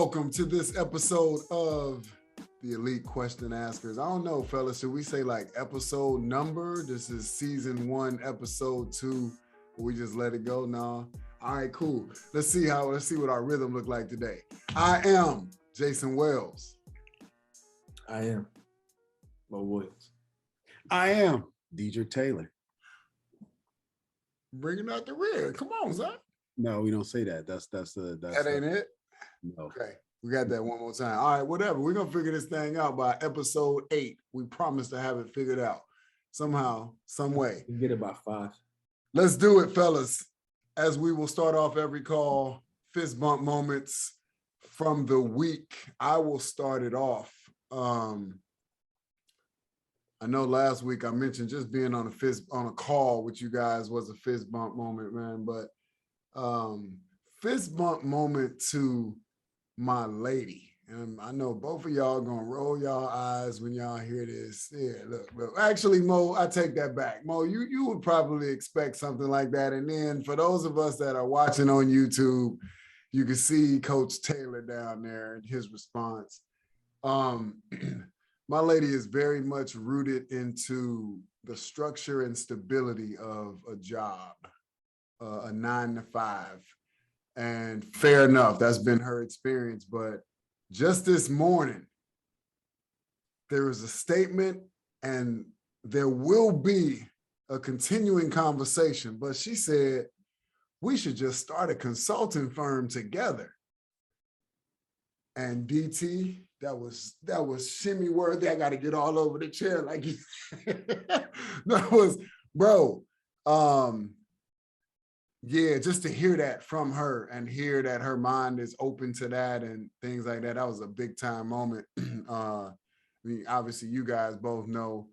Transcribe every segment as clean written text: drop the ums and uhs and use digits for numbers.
welcome to this episode of the Elite Question Askers. I don't know, fellas, should we say like episode number? This is season 1, episode 2. We just let it go? No. All right, cool. Let's see what our rhythm look like today. I am Jayson Wells. I am Mo Williams. I am Deidre Taylor. Bringing out the rear. Come on, son. No, we don't say that. That's that ain't it. No. Okay, we got that one more time. All right, whatever. We're gonna figure this thing out by episode 8. We promise to have it figured out somehow, some way. You can get it by 5. Let's do it, fellas. As we will start off every call, fist bump moments from the week. I will start it off. I know last week I mentioned just being on a call with you guys was a fist bump moment, man. But fist bump moment to my lady. And I know both of y'all gonna roll y'all eyes when y'all hear this. Yeah, look. Actually, Mo, I take that back. Mo, you would probably expect something like that. And then for those of us that are watching on YouTube, you can see Coach Taylor down there and his response. My lady is very much rooted into the structure and stability of a job, a 9 to 5. And fair enough, that's been her experience. But just this morning, there was a statement and there will be a continuing conversation, but she said, we should just start a consulting firm together. And DT, that was shimmy worthy. I got to get all over the chair like that was, bro. Yeah, just to hear that from her and hear that her mind is open to that and things like that. That was a big time moment. I mean, obviously you guys both know,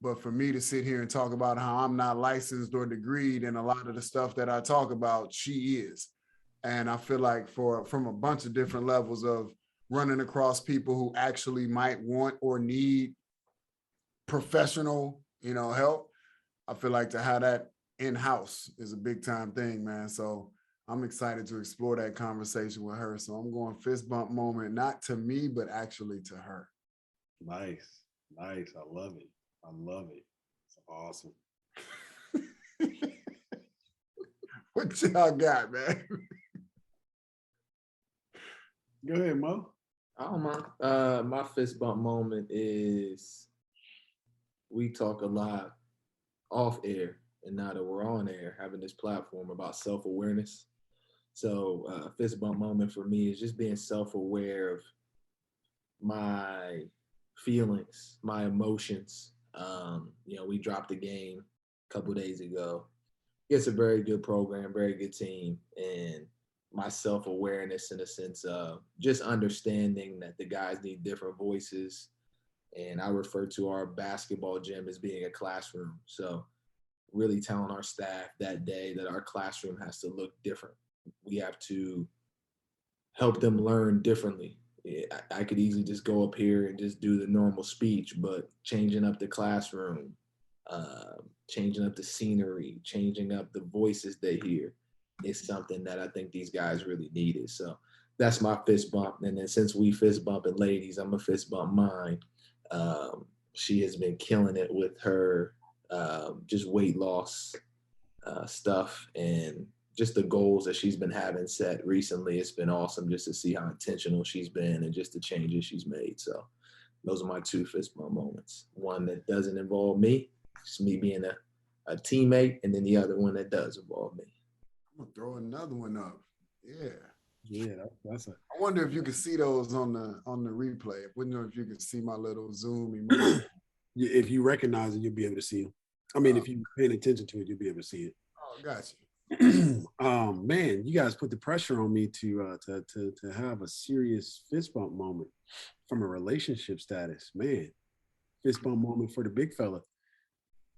but for me to sit here and talk about how I'm not licensed or degreed and a lot of the stuff that I talk about, she is. And I feel like from a bunch of different levels of running across people who actually might want or need professional, help, I feel like to have that in-house is a big time thing, man. So I'm excited to explore that conversation with her. So I'm going fist bump moment, not to me, but actually to her. Nice. I love it. It's awesome. What y'all got, man? Go ahead, Mo. I don't mind. My fist bump moment is we talk a lot off air, and now that we're on air, having this platform about self-awareness. So fist bump moment for me is just being self-aware of my feelings, my emotions. We dropped a game a couple of days ago. It's a very good program, very good team, and my self-awareness in a sense of just understanding that the guys need different voices. And I refer to our basketball gym as being a classroom. So really telling our staff that day that our classroom has to look different. We have to help them learn differently. I could easily just go up here and just do the normal speech, but changing up the classroom, changing up the scenery, changing up the voices they hear is something that I think these guys really needed. So that's my fist bump. And then since we fist bumping ladies, I'm a fist bump mine. She has been killing it with her just weight loss stuff and just the goals that she's been having set recently. It's been awesome just to see how intentional she's been and just the changes she's made. So those are my 2 fist bump moments. One that doesn't involve me, just me being a teammate, and then the other one that does involve me. I'm gonna throw another one up. Yeah, that's I wonder if you can see those on the replay. I wouldn't know if you can see my little zoom emoji. If you recognize it, you'll be able to see them. I mean, if you're paying attention to it, you'll be able to see it. Oh, got you. Man, you guys put the pressure on me to have a serious fist bump moment from a relationship status. Man, fist bump moment for the big fella.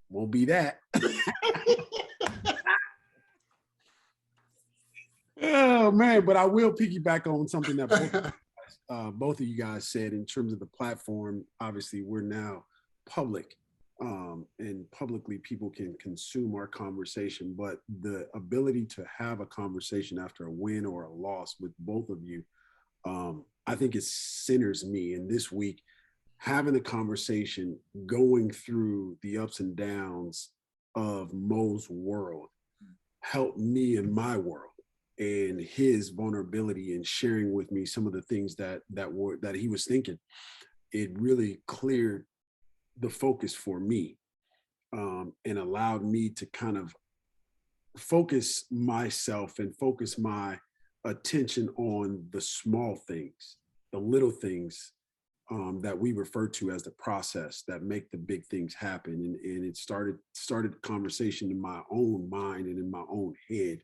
Won't be that. Oh man, but I will piggyback on something that both of you guys said in terms of the platform. Obviously, we're now public, and publicly people can consume our conversation, but the ability to have a conversation after a win or a loss with both of you I think it centers me. And this week, having a conversation, going through the ups and downs of Mo's world, helped me in my world, and his vulnerability and sharing with me some of the things that he was thinking. It really cleared the focus for me, and allowed me to kind of focus myself and focus my attention on the small things, the little things, that we refer to as the process that make the big things happen. And it started conversation in my own mind and in my own head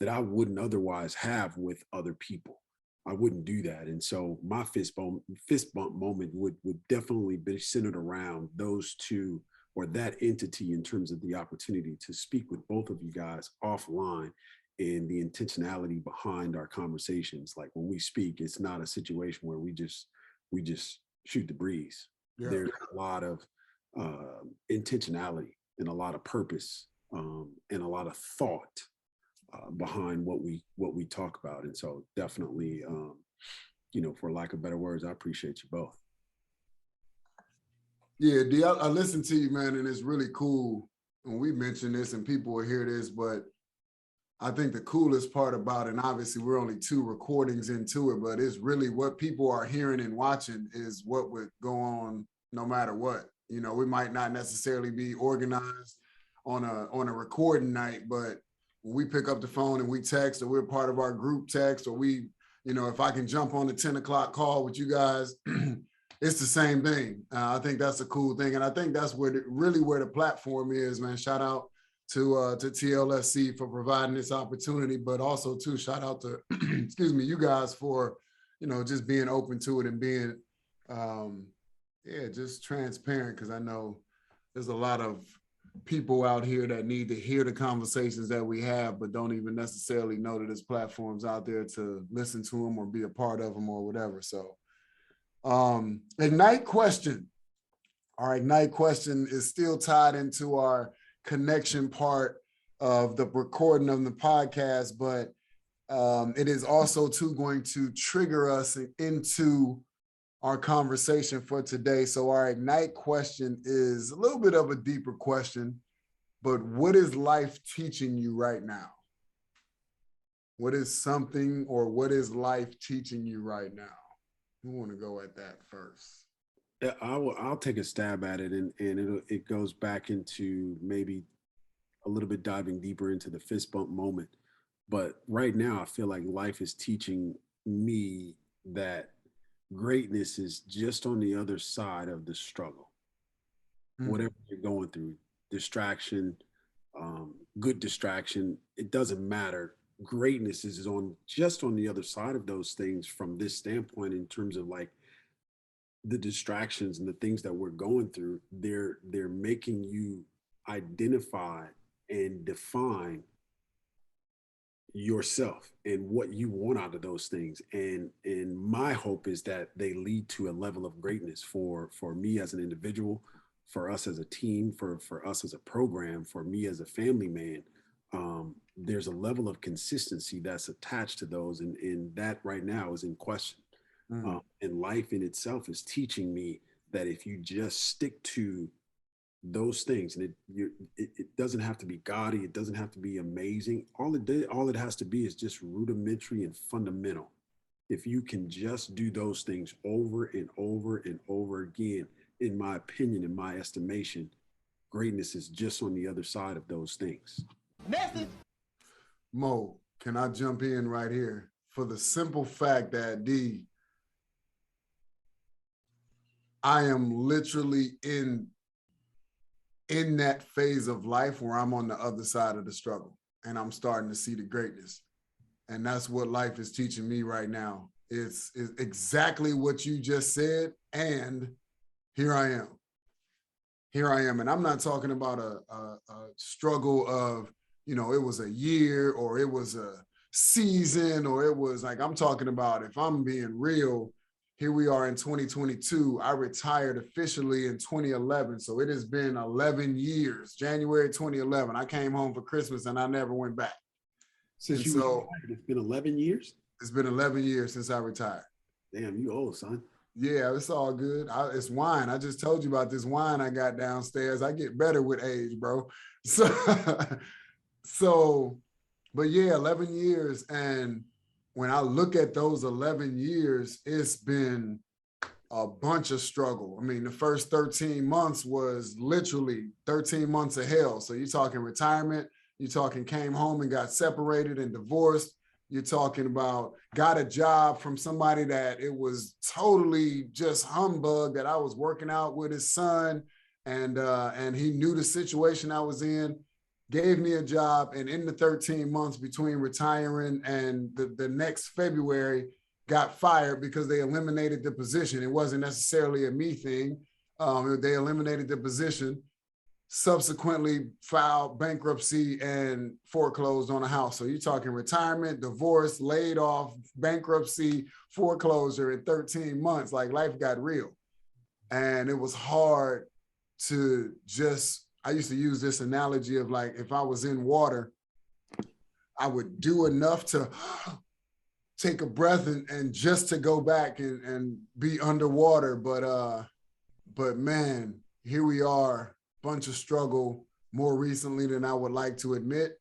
that I wouldn't otherwise have with other people. I wouldn't do that. And so my fist bump moment would definitely be centered around those two, or that entity, in terms of the opportunity to speak with both of you guys offline, and the intentionality behind our conversations. Like when we speak, it's not a situation where we just shoot the breeze. Yeah. There's a lot of intentionality and a lot of purpose, and a lot of thought behind what we talk about. And so definitely, for lack of better words, I appreciate you both. Yeah, D, I listen to you, man, and it's really cool when we mention this and people will hear this, but I think the coolest part about it, and obviously we're only 2 recordings into it, but it's really what people are hearing and watching is what would go on no matter what. We might not necessarily be organized on a recording night, but when we pick up the phone and we text, or we're part of our group text, or we, if I can jump on the 10 o'clock call with you guys, it's the same thing. I think that's a cool thing. And I think that's where the platform is, man. Shout out to TLSC for providing this opportunity, but also too, shout out to, you guys for, just being open to it and being, just transparent. Cause I know there's a lot of people out here that need to hear the conversations that we have, but don't even necessarily know that there's platforms out there to listen to them or be a part of them or whatever. So, Ignite question. Our Ignite question is still tied into our connection part of the recording of the podcast, but it is also too going to trigger us into our conversation for today. So our Ignite question is a little bit of a deeper question, but what is life teaching you right now? What is something, or what is life teaching you right now? Who want to go at that first? Yeah, I'll take a stab at it, and it goes back into maybe a little bit diving deeper into the fist bump moment. But right now, I feel like life is teaching me that greatness is just on the other side of the struggle. Whatever you're going through, distraction, good distraction, it doesn't matter. Greatness is just on the other side of those things from this standpoint, in terms of like the distractions and the things that we're going through. They're making you identify and define yourself and what you want out of those things. And my hope is that they lead to a level of greatness for me as an individual, for us as a team, for us as a program, for me as a family man. There's a level of consistency that's attached to those, and that right now is in question. And life in itself is teaching me that if you just stick to those things, and it doesn't have to be gaudy, it doesn't have to be amazing. All it has to be is just rudimentary and fundamental. If you can just do those things over and over and over again, in my opinion, in my estimation, greatness is just on the other side of those things. Message. Mo, can I jump in right here? For the simple fact that I am literally in that phase of life where I'm on the other side of the struggle and I'm starting to see the greatness. And that's what life is teaching me right now. It's exactly what you just said. And here I am. And I'm not talking about a struggle of, it was a year or it was a season, or it was like, I'm talking about, if I'm being real, here we are in 2022. I retired officially in 2011. So it has been 11 years, January 2011. I came home for Christmas and I never went back. Since you retired, it's been 11 years? It's been 11 years since I retired. Damn, you old, son. Yeah, it's all good. It's wine. I just told you about this wine I got downstairs. I get better with age, bro. So, but yeah, 11 years. And when I look at those 11 years, it's been a bunch of struggle. I mean, the first 13 months was literally 13 months of hell. So you're talking retirement, you're talking came home and got separated and divorced. You're talking about got a job from somebody that it was totally just humbug, that I was working out with his son, and he knew the situation I was in, gave me a job, and in the 13 months between retiring and the next February, got fired because they eliminated the position. It wasn't necessarily a me thing. They eliminated the position, subsequently filed bankruptcy and foreclosed on a house. So you're talking retirement, divorce, laid off, bankruptcy, foreclosure in 13 months. Like, life got real. And it was hard to just, I used to use this analogy of, like, if I was in water, I would do enough to take a breath and just to go back and be underwater. But man, here we are, bunch of struggle more recently than I would like to admit.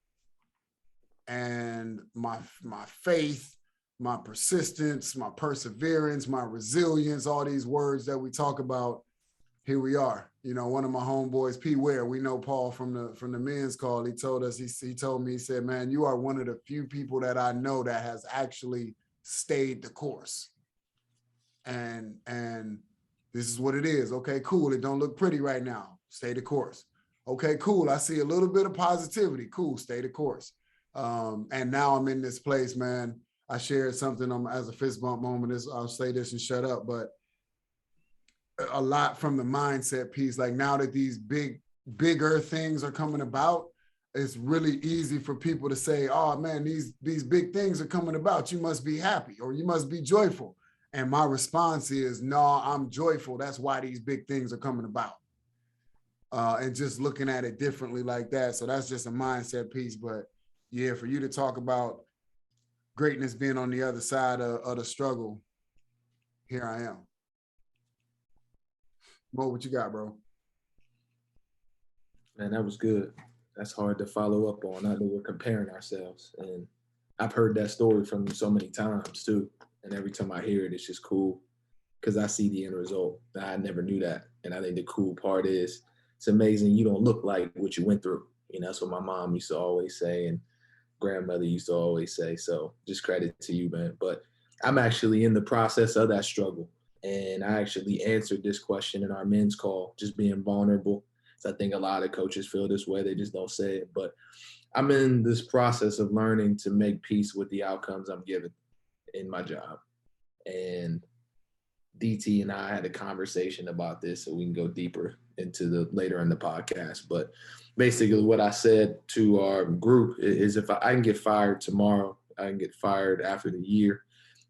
And my faith, my persistence, my perseverance, my resilience, all these words that we talk about, here we are. You know, one of my homeboys, P. Ware, we know Paul from the men's call. He told us, he told me, he said, man, you are one of the few people that I know that has actually stayed the course. And this is what it is. Okay, cool. It don't look pretty right now. Stay the course. Okay, cool. I see a little bit of positivity. Cool. Stay the course. And now I'm in this place, man. I shared something as a fist bump moment. I'll say this and shut up, but a lot from the mindset piece. Like, now that these bigger things are coming about, it's really easy for people to say, oh man, these big things are coming about. You must be happy or you must be joyful. And my response is, no, I'm joyful. That's why these big things are coming about. And just looking at it differently like that. So that's just a mindset piece. But yeah, for you to talk about greatness being on the other side of the struggle, here I am. Mo, what you got, bro? Man, that was good. That's hard to follow up on. I know we're comparing ourselves. And I've heard that story from you so many times too. And every time I hear it, it's just cool because I see the end result. I never knew that. And I think the cool part is it's amazing you don't look like what you went through. You know, that's what my mom used to always say and grandmother used to always say. So just credit to you, man. But I'm actually in the process of that struggle. And I actually answered this question in our men's call, just being vulnerable. So I think a lot of coaches feel this way. They just don't say it. But I'm in this process of learning to make peace with the outcomes I'm given in my job. And DT and I had a conversation about this, so we can go deeper into the later in the podcast. But basically what I said to our group is if I can get fired tomorrow, I can get fired after the year,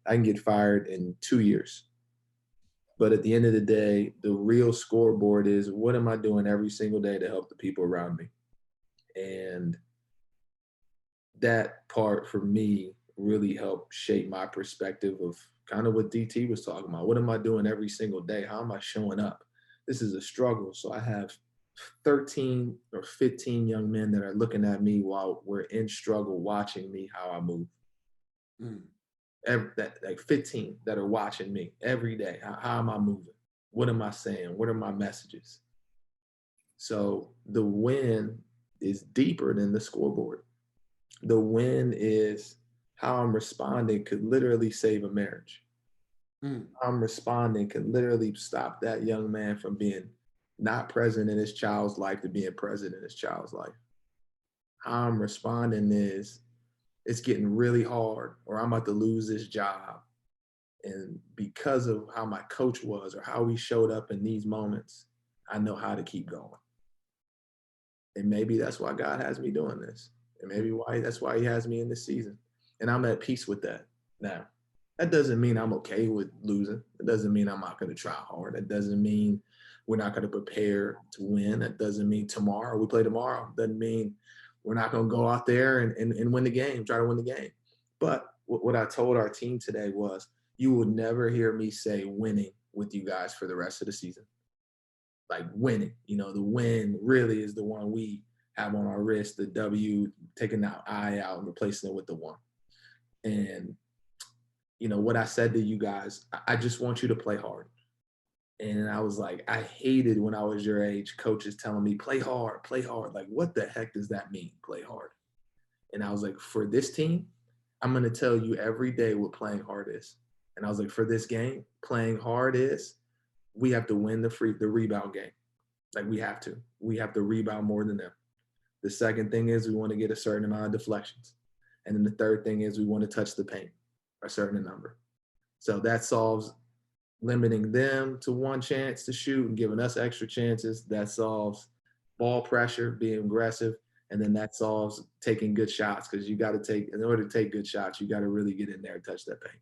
I can get fired in 2 years. But at the end of the day, the real scoreboard is what am I doing every single day to help the people around me? And that part for me really helped shape my perspective of kind of what DT was talking about. What am I doing every single day? How am I showing up? This is a struggle. So I have 13 or 15 young men that are looking at me while we're in struggle, watching me, how I move. Like 15 that are watching me every day. How am I moving? What am I saying? What are my messages? So the win is deeper than the scoreboard. The win is how I'm responding could literally save a marriage. How I'm responding could literally stop that young man from being not present in his child's life to being present in his child's life. How I'm responding is it's getting really hard or I'm about to lose this job. And because of how my coach was or how he showed up in these moments, I know how to keep going. And maybe that's why God has me doing this. And maybe that's why he has me in this season. And I'm at peace with that. Now, that doesn't mean I'm okay with losing. It doesn't mean I'm not going to try hard. It doesn't mean we're not going to prepare to win. That doesn't mean tomorrow we play tomorrow. It doesn't mean we're not going to go out there and win the game, try to win the game. But what I told our team today was you will never hear me say winning with you guys for the rest of the season. Like winning, the win really is the one we have on our wrist, the W, taking that I out and replacing it with the 1. And, what I said to you guys, I just want you to play hard. And I was like, I hated when I was your age, coaches telling me, play hard, play hard. Like, what the heck does that mean, play hard? And I was like, for this team, I'm going to tell you every day what playing hard is. And I was like, for this game, playing hard is we have to win the rebound game. Like we have to. We have to rebound more than them. The second thing is we want to get a certain amount of deflections. And then the third thing is we want to touch the paint, a certain number. So that solves limiting them to 1 chance to shoot and giving us extra chances. That solves ball pressure, being aggressive. And then that solves taking good shots, because you got to take, in order to take good shots, you got to really get in there and touch that paint.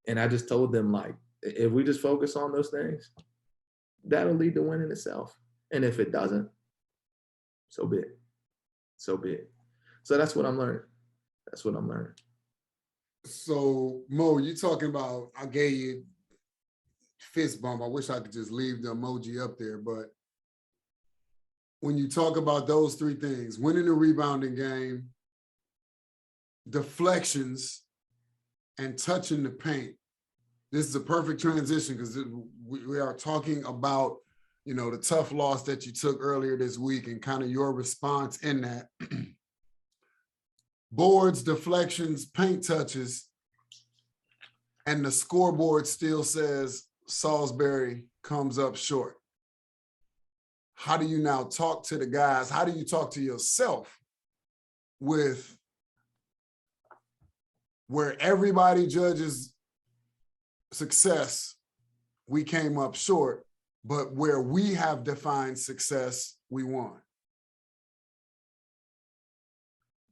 And I just told them, like, if we just focus on those things, that'll lead to winning itself. And if it doesn't, so be it. So be it. So that's what I'm learning. That's what I'm learning. So, Mo, you talking about, I gave you fist bump. I wish I could just leave the emoji up there. But when you talk about those 3 things, winning the rebounding game, deflections, and touching the paint, this is a perfect transition, because we are talking about, the tough loss that you took earlier this week and kind of your response in that. Boards, deflections, paint touches, and the scoreboard still says Salisbury comes up short. How do you now talk to the guys? How do you talk to yourself with where everybody judges success, we came up short, but where we have defined success, we won?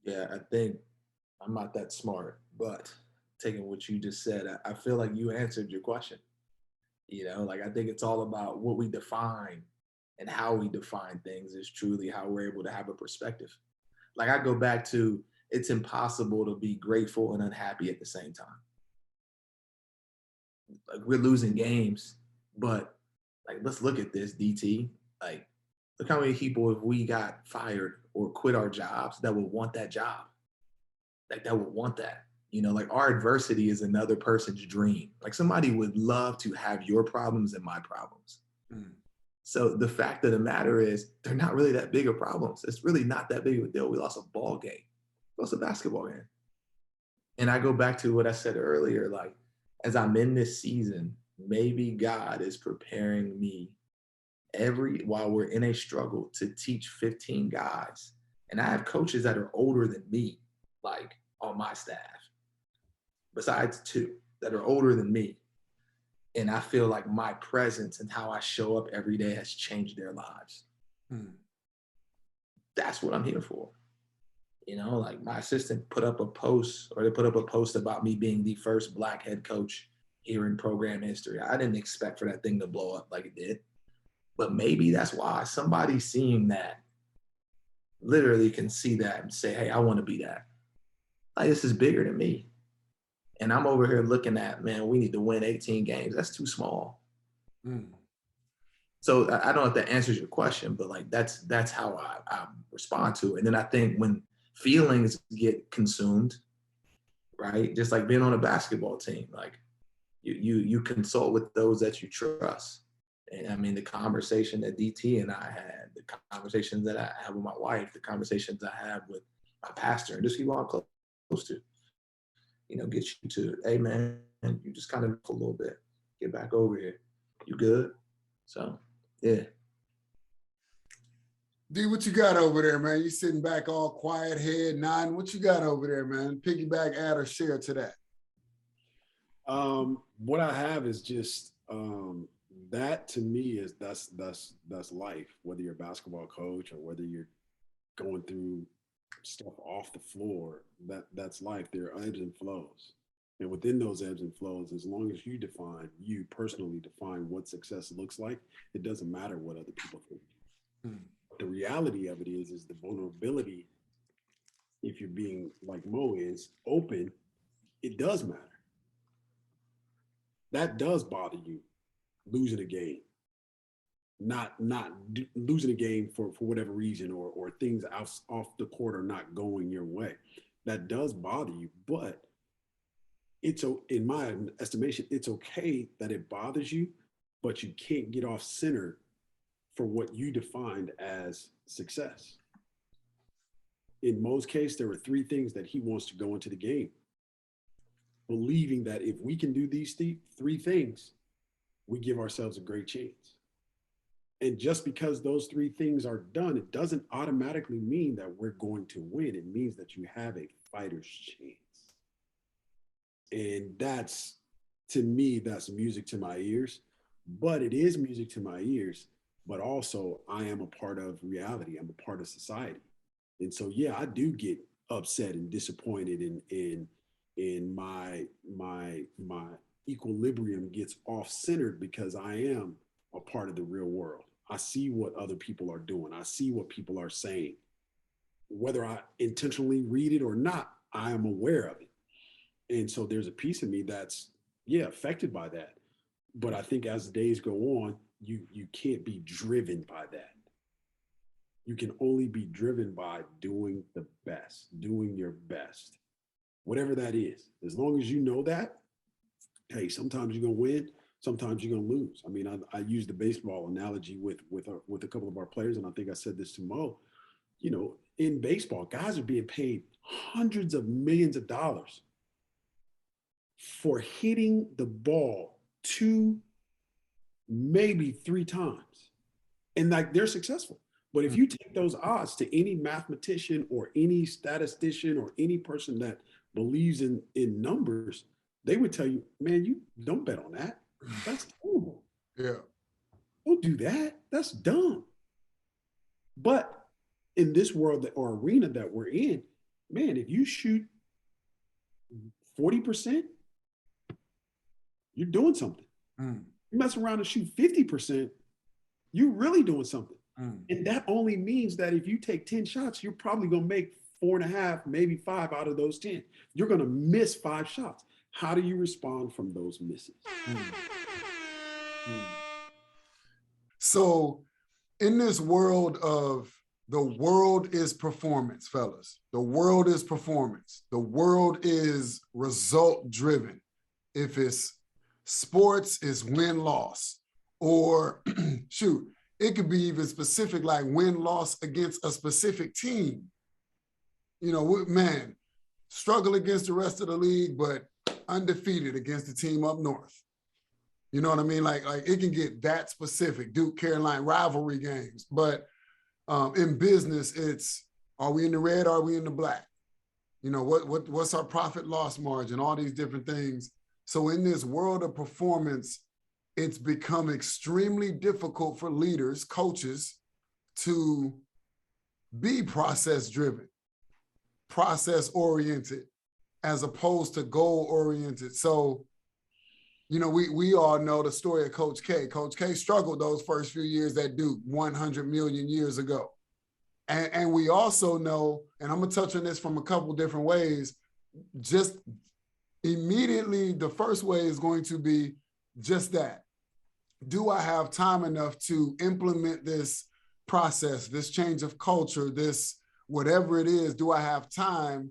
Yeah, I think I'm not that smart, but taking what you just said, I feel like you answered your question. Like, I think it's all about what we define, and how we define things is truly how we're able to have a perspective. Like, I go back to, it's impossible to be grateful and unhappy at the same time. Like, we're losing games, but like, let's look at this, DT. Like, look how many people, if we got fired or quit our jobs, that would want that job. Like, that would want that. Like, our adversity is another person's dream. Like, somebody would love to have your problems and my problems. Mm. So the fact of the matter is, they're not really that big of problems. It's really not that big of a deal. We lost a ball game. We lost a basketball game. And I go back to what I said earlier, like, as I'm in this season, maybe God is preparing me while we're in a struggle to teach 15 guys. And I have coaches that are older than me, like, on my staff, besides 2 that are older than me. And I feel like my presence and how I show up every day has changed their lives. That's what I'm here for. Like, my assistant put up a post, or they put up a post about me being the first Black head coach here in program history. I didn't expect for that thing to blow up like it did. But maybe that's why somebody seeing that literally can see that and say, hey, I want to be that. Like, this is bigger than me. And I'm over here looking at, man, we need to win 18 games. That's too small. So I don't know if that answers your question, but like, that's how I respond to it. And then I think when feelings get consumed, right? Just like being on a basketball team, like you consult with those that you trust. And I mean, the conversation that DT and I had, the conversations that I have with my wife, the conversations I have with my pastor, and just people I'm close to, get you to, hey man, you just kind of a little bit, get back over here. You good? So, yeah. D, what you got over there, man? You sitting back all quiet, head nodding. What you got over there, man? Piggyback, add, or share to that. What I have is just that to me is that's life. Whether you're a basketball coach or whether you're going through stuff off the floor, that's life. There are ebbs and flows, and within those ebbs and flows, as long as you personally define what success looks like, it doesn't matter what other people think. The reality of it is the vulnerability. If you're being like Mo is open, it does matter. that does bother you, losing a game, not losing a game for whatever reason, or things off the court are not going your way. That does bother you, but it's, in my estimation, it's okay that it bothers you, but you can't get off center for what you defined as success. In Mo's case, there were three things that he wants to go into the game, believing that if we can do these three things, we give ourselves a great chance. And just because those three things are done, it doesn't automatically mean that we're going to win. It means that you have a fighter's chance. And that's, to me, that's music to my ears. But it is music to my ears, but also I am a part of reality. I'm a part of society. And so, yeah, I do get upset and disappointed, in my equilibrium gets off centered because I am a part of the real world. I see what other people are doing. I see what people are saying. Whether I intentionally read it or not, I am aware of it. And so there's a piece of me that's, yeah, affected by that. But I think as the days go on, you can't be driven by that. You can only be driven by doing the best, doing your best, whatever that is. As long as you know that, hey, sometimes you're gonna win, sometimes you're gonna lose. I mean, I use the baseball analogy with a couple of our players, and I think I said this to Mo. You know, in baseball, guys are being paid hundreds of millions of dollars for hitting the ball 2, maybe 3 times, and like they're successful. But if you take those odds to any mathematician or any statistician or any person that believes in numbers, they would tell you, man, you don't bet on that. That's terrible. Yeah. Don't do that. That's dumb. But in this world or arena that we're in, man, if you shoot 40%, you're doing something. You mess around and shoot 50%, you're really doing something. And that only means that if you take 10 shots, you're probably going to make 4.5, maybe 5 out of those 10. You're going to miss 5 shots. How do you respond from those misses? So in this world of, the world is performance, fellas. The world is performance. The world is result driven. If it's sports, it's win-loss. Or shoot, it could be even specific, like win-loss against a specific team. You know, man, struggle against the rest of the league, but undefeated against the team up north. You know what I mean? Like it can get that specific. Duke, Carolina, rivalry games. But in business, it's, are we in the red? Are we in the black? You know, what's our profit loss margin? All these different things. So in this world of performance, it's become extremely difficult for leaders, coaches, to be process-driven, process-oriented, as opposed to goal-oriented. So, you know, we all know the story of Coach K. Coach K struggled those first few years at Duke 100 million years ago. And we also know, and I'm going to touch on this from a couple different ways, just immediately the first way is going to be just that. Do I have time enough to implement this process, this change of culture, this whatever it is? Do I have time,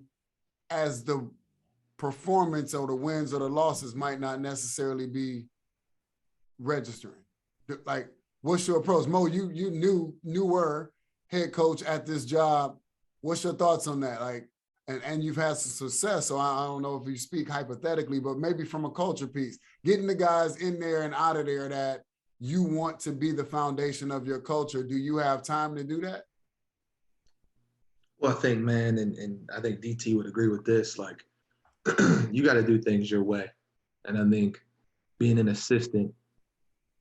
as the performance or the wins or the losses might not necessarily be registering? Like, what's your approach? Mo, you newer head coach at this job. What's your thoughts on that? Like, and you've had some success, so I don't know if you speak hypothetically, but maybe from a culture piece, getting the guys in there and out of there that you want to be the foundation of your culture. Do you have time to do that? Well, I think, man, and I think DT would agree with this, like, you got to do things your way. And I think being an assistant,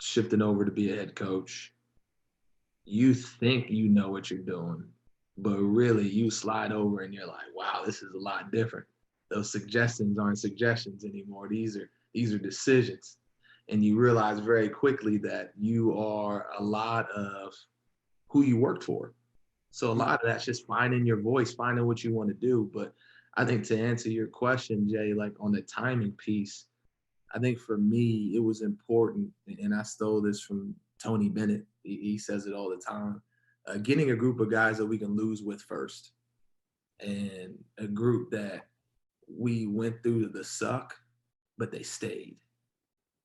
shifting over to be a head coach, you think you know what you're doing, but really you slide over and you're like, wow, this is a lot different. Those suggestions aren't suggestions anymore. These are decisions. And you realize very quickly that you are a lot of who you worked for. So a lot of that's just finding your voice, finding what you want to do. But I think to answer your question, Jay, like on the timing piece, I think for me, it was important, and I stole this from Tony Bennett. He says it all the time. Getting a group of guys that we can lose with first, and a group that we went through the suck, but they stayed.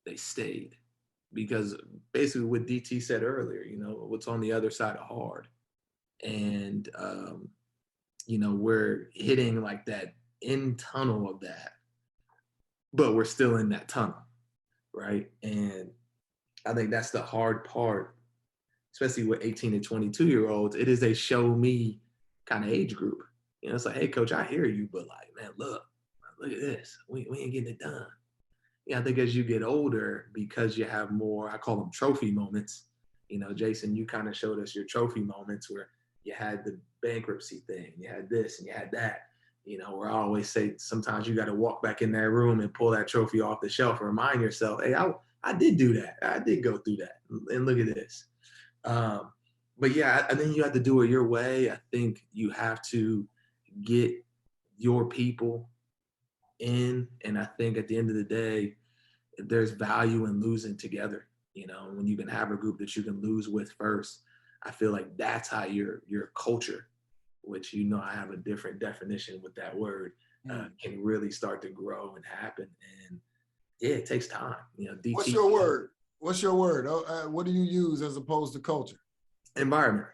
They stayed because basically what DT said earlier, what's on the other side of hard, and we're hitting like that end tunnel of that, but we're still in that tunnel, right? And I think that's the hard part, especially with 18 and 22-year-olds. It is a show me kind of age group. It's like, hey, coach, I hear you, but like, man, look at this. We ain't getting it done. I think as you get older, because you have more, I call them trophy moments. Jayson, you kind of showed us your trophy moments where you had the bankruptcy thing, you had this and you had that. Where I always say sometimes you got to walk back in that room and pull that trophy off the shelf and remind yourself, hey, I did do that. I did go through that. And look at this. But yeah, I think you have to do it your way. I think you have to get your people in. And I think at the end of the day, there's value in losing together. When you can have a group that you can lose with first, I feel like that's how your culture, which I have a different definition with that word, can really start to grow and happen. And yeah, it takes time. DT, What's your word? What's your word? What do you use as opposed to culture? Environment.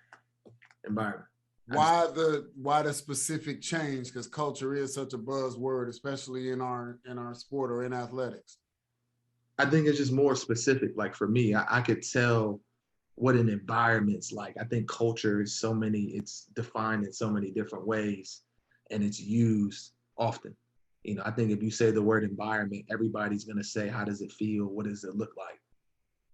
Why the specific change? Because culture is such a buzzword, especially in our sport or in athletics. I think it's just more specific. Like for me, I could tell what an environment's like. I think culture is it's defined in so many different ways, and it's used often. I think if you say the word environment, everybody's going to say, how does it feel? What does it look like?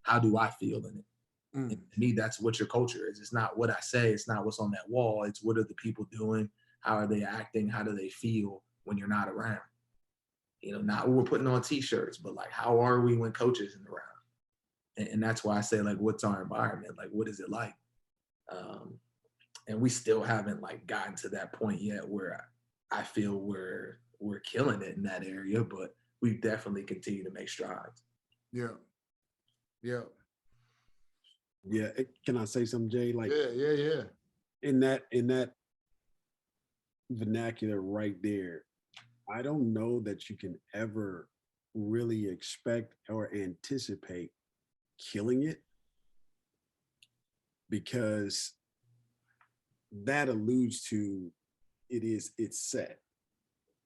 How do I feel in it? And to me, that's what your culture is. It's not what I say. It's not what's on that wall. It's what are the people doing? How are they acting? How do they feel when you're not around? Not what we're putting on t-shirts, but like, how are we when coach isn't around? And that's why I say, like, what's our environment? Like, what is it like? And we still haven't like gotten to that point yet where I feel we're killing it in that area, but we definitely continue to make strides. Yeah. Can I say something, Jay? Like, yeah. In that vernacular right there, I don't know that you can ever really expect or anticipate killing it, because that alludes to it's set.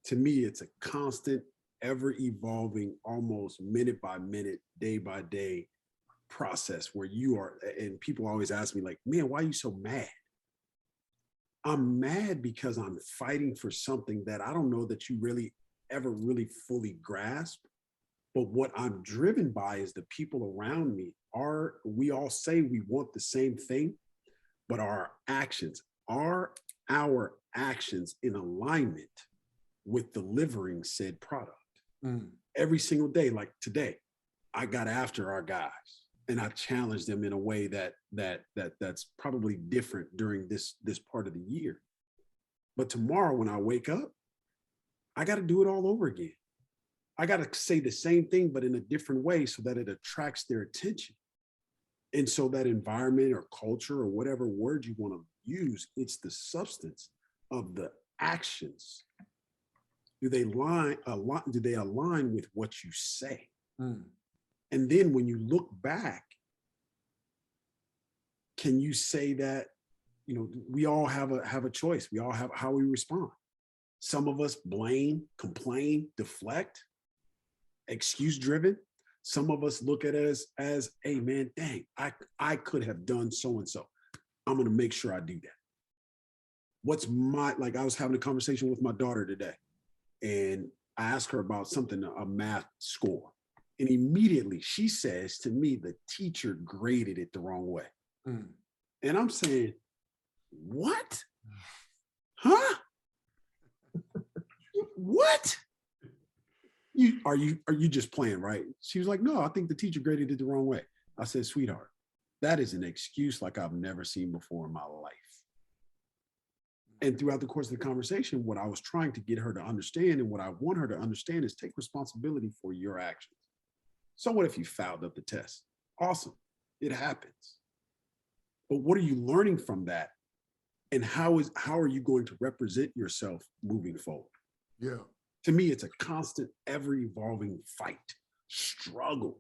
To me, it's a constant, ever evolving, almost minute by minute, day by day process where you are. And people always ask me, like, man, why are you so mad? I'm mad because I'm fighting for something that I don't know that you really ever really fully grasp. But what I'm driven by is the people around me. We all say we want the same thing, but our actions, are our actions in alignment with delivering said product? Every single day, like today, I got after our guys and I challenged them in a way that's probably different during this part of the year. But tomorrow when I wake up, I got to do it all over again. I got to say the same thing, but in a different way so that it attracts their attention. And so that environment or culture or whatever word you want to use, it's the substance of the actions. Do they align with what you say? And then when you look back, can you say that, we all have a choice. We all have how we respond. Some of us blame, complain, deflect, excuse driven. Some of us look at it as, hey man, dang, I could have done so-and-so. I'm going to make sure I do that. I was having a conversation with my daughter today, and I asked her about something, a math score. And immediately she says to me, the teacher graded it the wrong way. And I'm saying, what? Huh? What? Are you just playing, right? She was like, no, I think the teacher graded it the wrong way. I said, sweetheart, that is an excuse like I've never seen before in my life. And throughout the course of the conversation, what I was trying to get her to understand and what I want her to understand is take responsibility for your actions. So what if you fouled up the test? Awesome. It happens. But what are you learning from that? And how are you going to represent yourself moving forward? Yeah. To me, it's a constant, ever-evolving fight, struggle.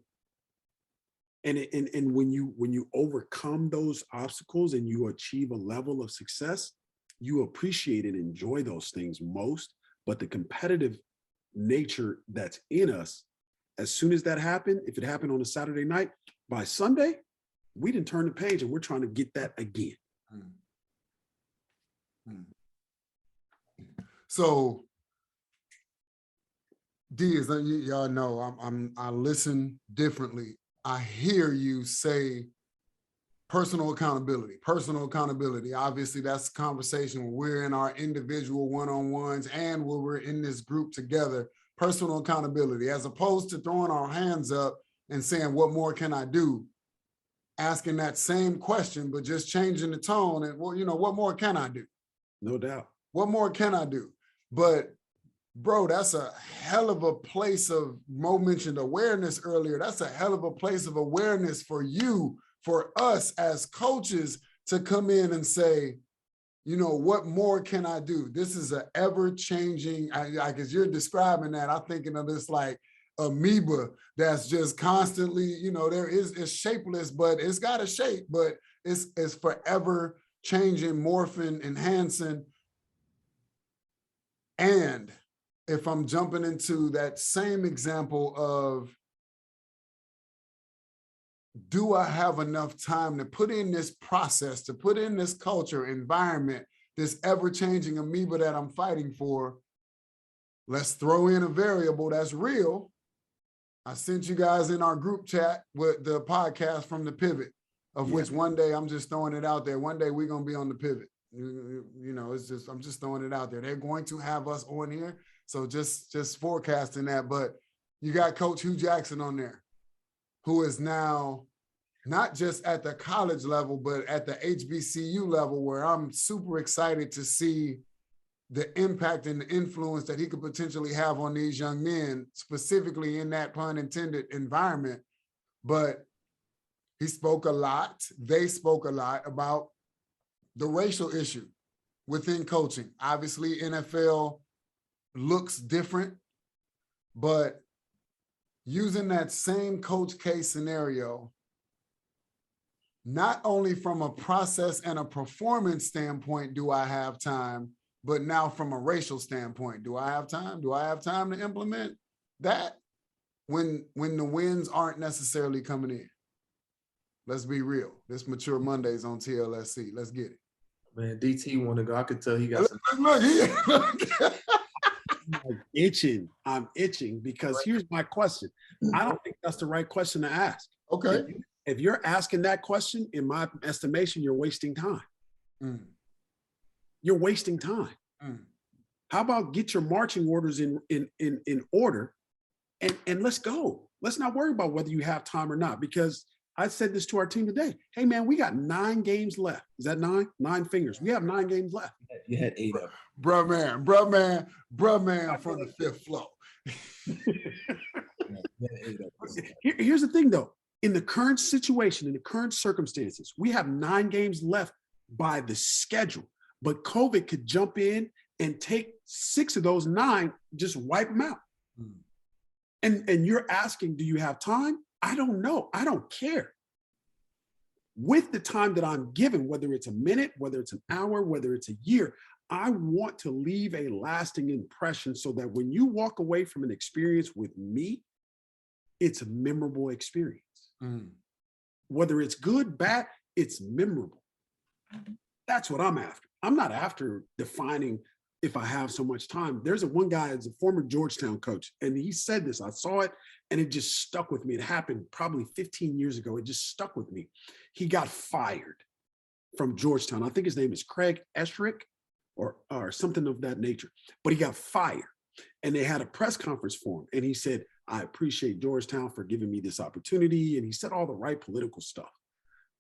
And when you overcome those obstacles and you achieve a level of success, you appreciate and enjoy those things most. But the competitive nature that's in us, as soon as that happened, if it happened on a Saturday night, by Sunday, we didn't turn the page and we're trying to get that again. So, D, as y'all know, I listen differently. I hear you say personal accountability. Obviously, that's a conversation when we're in our individual one-on-ones and when we're in this group together. Personal accountability, as opposed to throwing our hands up and saying, what more can I do? Asking that same question, but just changing the tone and, well, what more can I do? No doubt. What more can I do? But bro, that's a hell of a place of, Mo mentioned awareness earlier. That's a hell of a place of awareness for you, for us as coaches to come in and say, what more can I do? This is an ever-changing, like as you're describing that, I'm thinking of this like amoeba that's just constantly, it's shapeless, but it's got a shape, but it's forever changing, morphing, enhancing. And if I'm jumping into that same example of, do I have enough time to put in this process, to put in this culture, environment, this ever-changing amoeba that I'm fighting for? Let's throw in a variable that's real. I sent you guys in our group chat with the podcast from the Pivot, of which one day, I'm just throwing it out there. One day we're going to be on the Pivot. It's just, I'm just throwing it out there. They're going to have us on here. So just forecasting that. But you got Coach Hugh Jackson on there, who is now not just at the college level, but at the HBCU level, where I'm super excited to see the impact and the influence that he could potentially have on these young men, specifically in that pun intended environment. But he spoke a lot. They spoke a lot about the racial issue within coaching. Obviously, NFL looks different, but using that same Coach K scenario, not only from a process and a performance standpoint do I have time, but now from a racial standpoint, do I have time? Do I have time to implement that when the wins aren't necessarily coming in? Let's be real. This Mature Mondays on TLSC. Let's get it. Man, DT want to go. I could tell he got some. Look. I'm itching because here's my question. I don't think that's the right question to ask. Okay. If you're asking that question, in my estimation, you're wasting time. You're wasting time. How about get your marching orders in order and let's go. Let's not worry about whether you have time or not, because I said this to our team today. Hey, man, we got 9 games left. Is that 9? 9 fingers. We have 9 games left. You had 8 of them. Bruh man from the 5th floor. Here's the thing, though. In the current situation, in the current circumstances, we have 9 games left by the schedule. But COVID could jump in and take 6 of those 9, just wipe them out. And you're asking, do you have time? I don't know. I don't care. With the time that I'm given, whether it's a minute, whether it's an hour, whether it's a year, I want to leave a lasting impression so that when you walk away from an experience with me, it's a memorable experience. Whether it's good, bad, it's memorable. That's what I'm after. I'm not after defining if I have so much time. There's one guy, as a former Georgetown coach, and he said this, I saw it, and it just stuck with me. It happened probably 15 years ago. It just stuck with me. He got fired from Georgetown. I think his name is Craig Escherick or something of that nature, but he got fired. And they had a press conference for him. And he said, I appreciate Georgetown for giving me this opportunity. And he said all the right political stuff.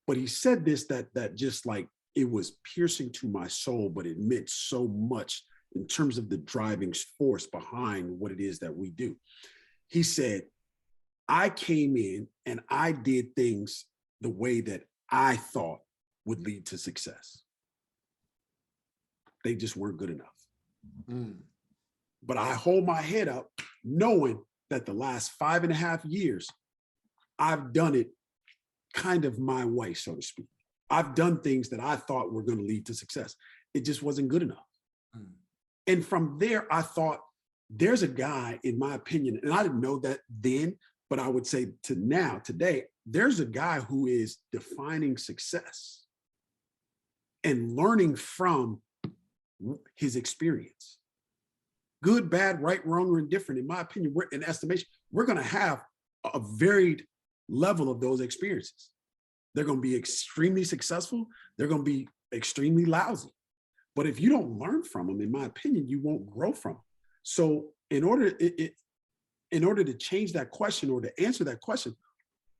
But he said this, that just like, it was piercing to my soul, but it meant so much in terms of the driving force behind what it is that we do. He said, I came in and I did things the way that I thought would lead to success. They just weren't good enough. But I hold my head up knowing that the last 5.5 years, I've done it kind of my way, so to speak. I've done things that I thought were going to lead to success. It just wasn't good enough. And from there, I thought, there's a guy, in my opinion, and I didn't know that then, but I would say to now, today, there's a guy who is defining success and learning from his experience. Good, bad, right, wrong, or indifferent. In my opinion, we're in estimation, we're going to have a varied level of those experiences. They're going to be extremely successful. They're going to be extremely lousy. But if you don't learn from them, in my opinion, you won't grow from them. So in order to change that question or to answer that question,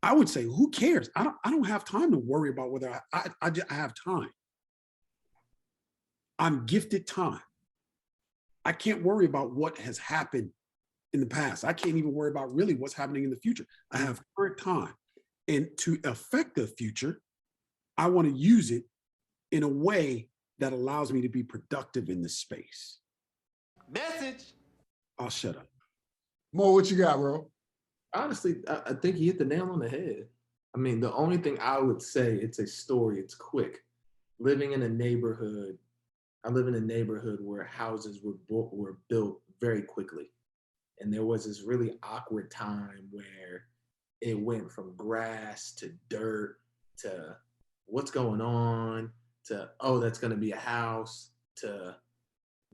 I would say, who cares? I don't have time to worry about whether I have time. I'm gifted time. I can't worry about what has happened in the past. I can't even worry about really what's happening in the future. I have current time. And to affect the future, I want to use it in a way that allows me to be productive in the space. Message. I'll shut up. Mo, what you got, bro? Honestly, I think he hit the nail on the head. I mean, the only thing I would say, it's a story, it's quick. Living in a neighborhood, I live in a neighborhood where houses were built very quickly. And there was this really awkward time where it went from grass to dirt to what's going on to, oh, that's going to be a house to,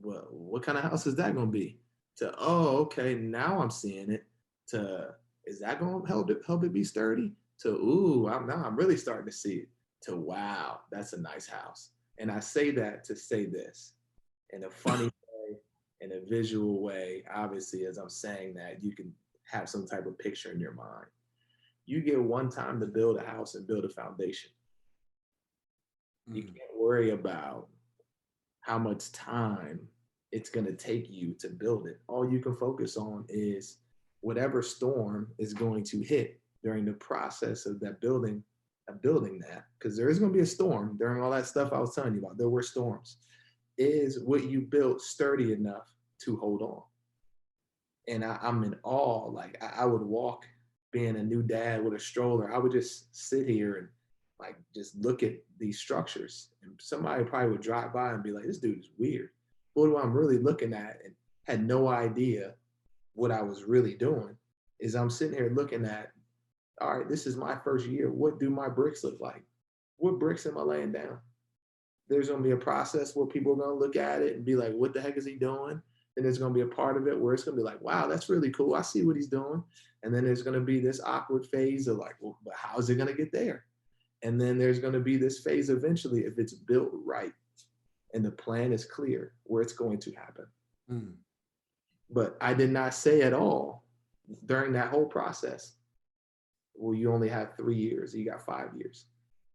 well, what kind of house is that going to be? To, oh, okay, now I'm seeing it. To, is that going to help it be sturdy? To, ooh, now I'm really starting to see it. To, wow, that's a nice house. And I say that to say this in a funny way, in a visual way. Obviously, as I'm saying that, you can have some type of picture in your mind. You get one time to build a house and build a foundation. You can't worry about how much time it's going to take you to build it. All you can focus on is whatever storm is going to hit during the process of that building, that, because there is going to be a storm during all that stuff I was telling you about. There were storms. Is what you built sturdy enough to hold on? And I'm in awe. Like I would walk, being a new dad with a stroller, I would just sit here and like just look at these structures. And somebody probably would drive by and be like, this dude is weird. What I'm really looking at, and had no idea what I was really doing, is I'm sitting here looking at, all right, this is my first year. What do my bricks look like? What bricks am I laying down? There's going to be a process where people are going to look at it and be like, what the heck is he doing? And there's going to be a part of it where it's going to be like, wow, that's really cool. I see what he's doing. And then there's going to be this awkward phase of like, well, but how is it going to get there? And then there's going to be this phase eventually, if it's built right and the plan is clear, where it's going to happen. But I did not say at all during that whole process, well, you only have 3 years, you got 5 years.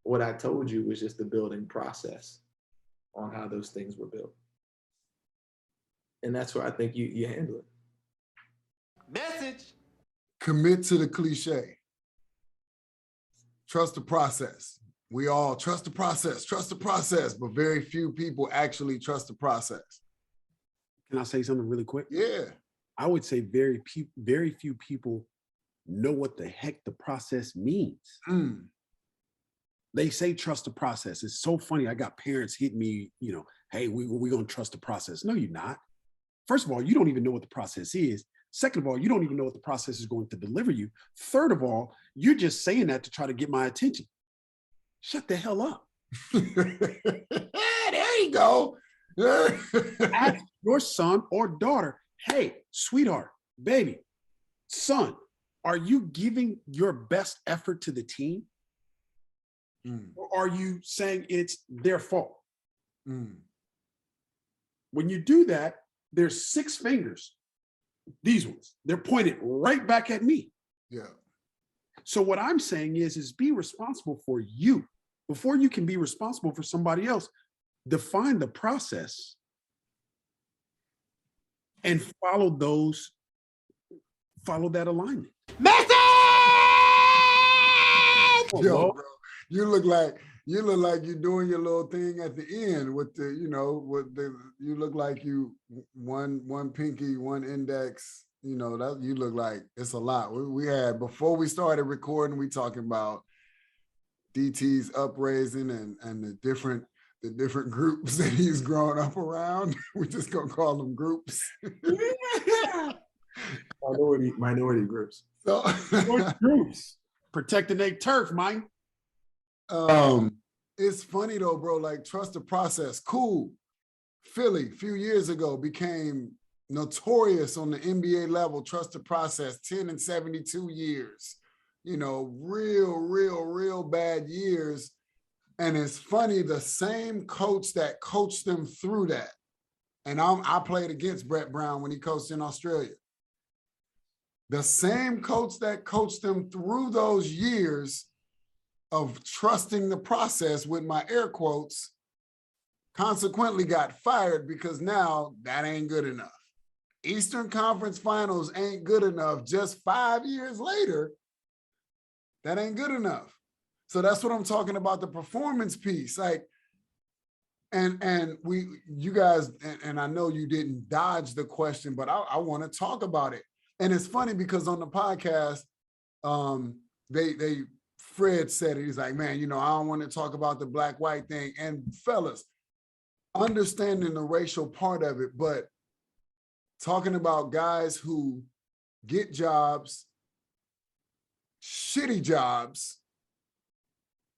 What I told you was just the building process on how those things were built. And that's where I think you handle it. Message. Commit to the cliche. Trust the process. We all trust the process, but very few people actually trust the process. Can I say something really quick? Yeah. I would say very few people know what the heck the process means. They say trust the process. It's so funny. I got parents hit me, hey, we're going to trust the process. No, you're not. First of all, you don't even know what the process is. Second of all, you don't even know what the process is going to deliver you. Third of all, you're just saying that to try to get my attention. Shut the hell up. There you go. Ask your son or daughter, hey, sweetheart, baby, son, are you giving your best effort to the team? Or are you saying it's their fault? When you do that, there's 6 fingers. These ones, they're pointed right back at me. Yeah. So what I'm saying is be responsible for you. Before you can be responsible for somebody else, define the process and follow that alignment. Message! Yo, bro, you look like you're doing your little thing at the end with the, you look like you one pinky, one index. That you look like it's a lot. We had before we started recording, we talking about DT's upraising and the different groups that he's grown up around. We just gonna call them groups. Minority groups. So groups protecting their turf, Mike. It's funny though, bro. Like, trust the process. Cool. Philly, a few years ago, became notorious on the NBA level. Trust the process. 10 and 72 years. Real bad years. And it's funny, the same coach that coached them through that. And I played against Brett Brown when he coached in Australia. The same coach that coached them through those years of trusting the process, with my air quotes, consequently got fired because now that ain't good enough. Eastern Conference Finals ain't good enough. Just 5 years later, that ain't good enough. So that's what I'm talking about, the performance piece. Like, and you guys, and I know you didn't dodge the question, but I want to talk about it. And it's funny because on the podcast, Fred said it. He's like, man, I don't want to talk about the black-white thing. And fellas, understanding the racial part of it, but talking about guys who get jobs, shitty jobs,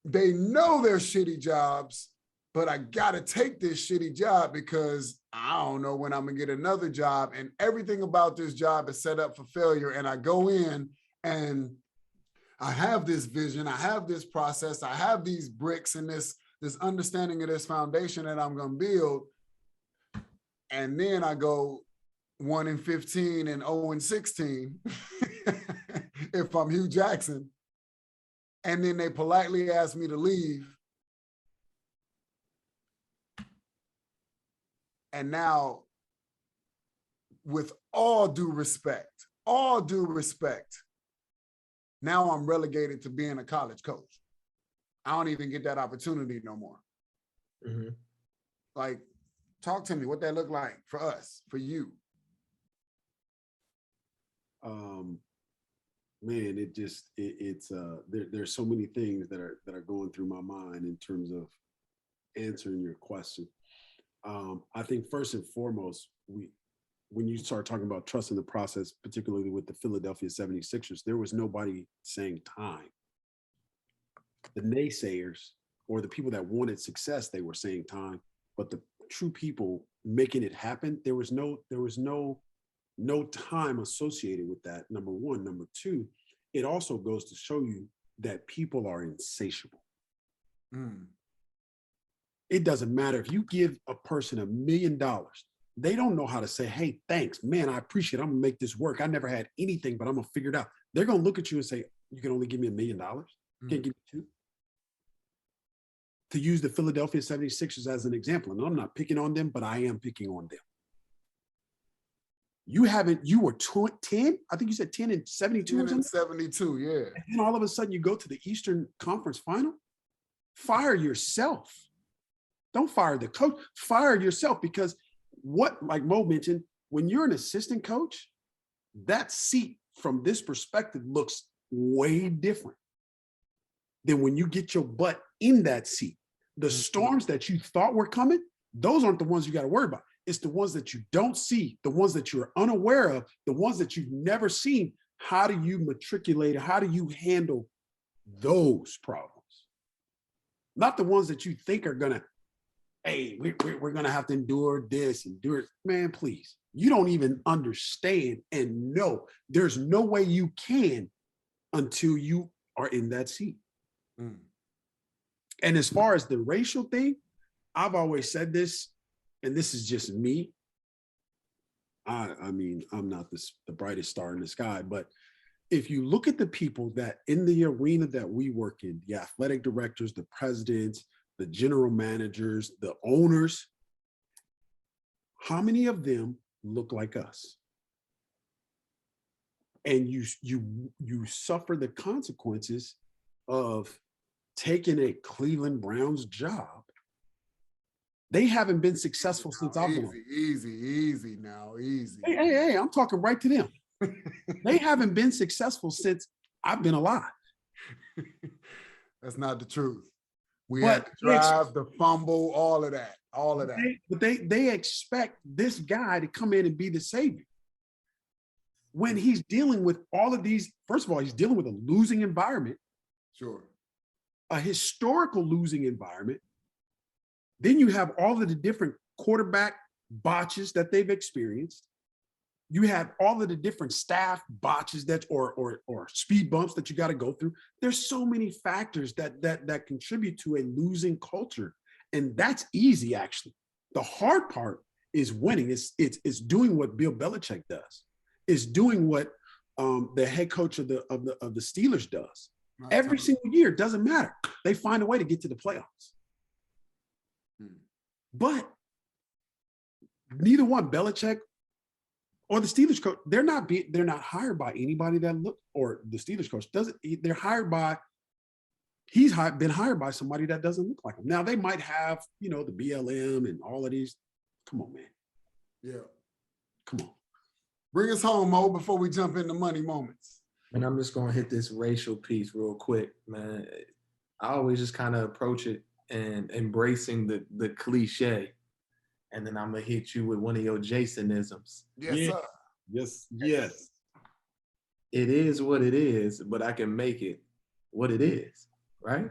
they know they're shitty jobs, but I got to take this shitty job because I don't know when I'm going to get another job. And everything about this job is set up for failure. And I go in and I have this vision, I have this process, I have these bricks and this understanding of this foundation that I'm going to build. And then I go 1-15 and 0-16 if I'm Hugh Jackson. And then they politely ask me to leave. And now, with all due respect, now I'm relegated to being a college coach. I don't even get that opportunity no more. Mm-hmm. Like, talk to me, what that look like for us, for you? Man, there's so many things that are going through my mind in terms of answering your question. I think first and foremost, when you start talking about trusting the process, particularly with the Philadelphia 76ers, there was nobody saying time. The naysayers or the people that wanted success, they were saying time, but the true people making it happen, there was no time associated with that. Number one. Number two, it also goes to show you that people are insatiable. It doesn't matter if you give a person $1 million, they don't know how to say, hey, thanks, man, I appreciate it. I'm gonna make this work. I never had anything, but I'm gonna figure it out. They're gonna look at you and say, you can only give me $1 million? Can't give me $2? To use the Philadelphia 76ers as an example, and I'm not picking on them, but I am picking on them. You were 10, I think you said 10 and 72 10 and 72, yeah. And then all of a sudden you go to the Eastern Conference Final? Fire yourself. Don't fire the coach, fire yourself, because like Mo mentioned, when you're an assistant coach, that seat from this perspective looks way different than when you get your butt in that seat. The storms that you thought were coming, those aren't the ones you got to worry about. It's the ones that you don't see, the ones that you're unaware of, the ones that you've never seen. How do you matriculate? How do you handle those problems? Not the ones that you think are going to, hey, we're going to have to endure this, endure it. Man, please. You don't even understand and know. There's no way you can until you are in that seat. And as far as the racial thing, I've always said this, and this is just me. I mean, I'm not the brightest star in the sky, but if you look at the people that in the arena that we work in, the athletic directors, the presidents, the general managers, the owners, how many of them look like us? And you suffer the consequences of taking a Cleveland Browns job. They haven't been successful since I've been. Easy now, easy. Hey, I'm talking right to them. They haven't been successful since I've been alive. That's not the truth. We had to drive, the fumble, all of that. But they expect this guy to come in and be the savior. When he's dealing with all of these, first of all, he's dealing with a losing environment. Sure. A historical losing environment. Then you have all of the different quarterback botches that they've experienced. You have all of the different staff botches that or speed bumps that you got to go through. There's so many factors that contribute to a losing culture. And that's easy, actually. The hard part is winning. It's doing what Bill Belichick does. It's doing what the head coach of the Steelers does. Every single year, doesn't matter. They find a way to get to the playoffs. But neither one, Belichick or the Steelers coach, they're not hired by anybody that look, or the Steelers coach doesn't. They're hired by. He's been hired by somebody that doesn't look like him. Now they might have, the BLM and all of these. Come on, man. Yeah. Come on. Bring us home, Mo, before we jump into money moments. And I'm just gonna hit this racial piece real quick, man. I always just kind of approach it and embracing the cliche, and then I'm gonna hit you with one of your Jaysonisms. Yes, sir. Yes. It is what it is, but I can make it what it is, right?